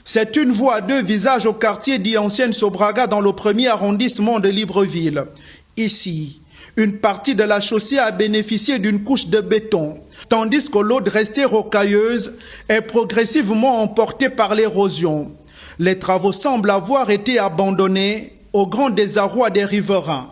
C'est une voie à deux visages au quartier dit Ancienne Sobraga dans le 1er arrondissement de Libreville. Ici, une partie de la chaussée a bénéficié d'une couche de béton, tandis que l'autre restée rocailleuse est progressivement emportée par l'érosion. Les travaux semblent avoir été abandonnés au grand désarroi des riverains.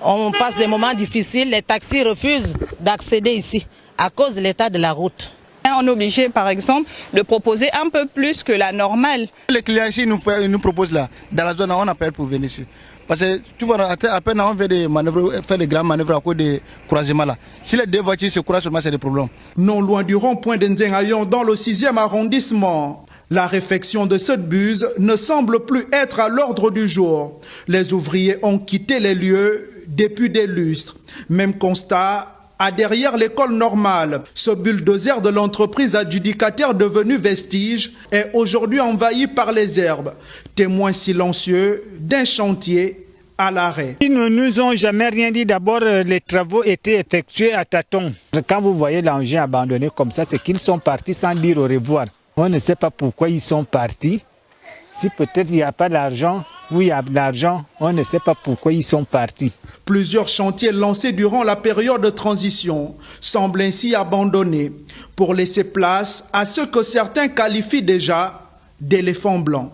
On passe des moments difficiles, les taxis refusent d'accéder ici à cause de l'état de la route. On est obligé, par exemple, de proposer un peu plus que la normale. Les clients ici nous proposent là, dans la zone, on appelle pour venir ici. Parce que tu vois, à peine on fait des manœuvres, fait des grandes manœuvres à cause des croisements là. Si les deux voitures se croisent seulement, c'est des problèmes. Non loin du rond-point de Nzengayon, dans le 6e arrondissement, la réfection de cette buse ne semble plus être à l'ordre du jour. Les ouvriers ont quitté les lieux depuis des lustres. Même constat à derrière l'école normale. Ce bulldozer de l'entreprise adjudicataire devenu vestige est aujourd'hui envahi par les herbes. Témoin silencieux d'un chantier à l'arrêt. Ils ne nous ont jamais rien dit. D'abord, les travaux étaient effectués à tâtons. Quand vous voyez l'engin abandonné comme ça, c'est qu'ils sont partis sans dire au revoir. On ne sait pas pourquoi ils sont partis. Si peut-être il n'y a pas d'argent, ou il y a de l'argent, on ne sait pas pourquoi ils sont partis. Plusieurs chantiers lancés durant la période de transition semblent ainsi abandonnés pour laisser place à ce que certains qualifient déjà d'éléphants blancs.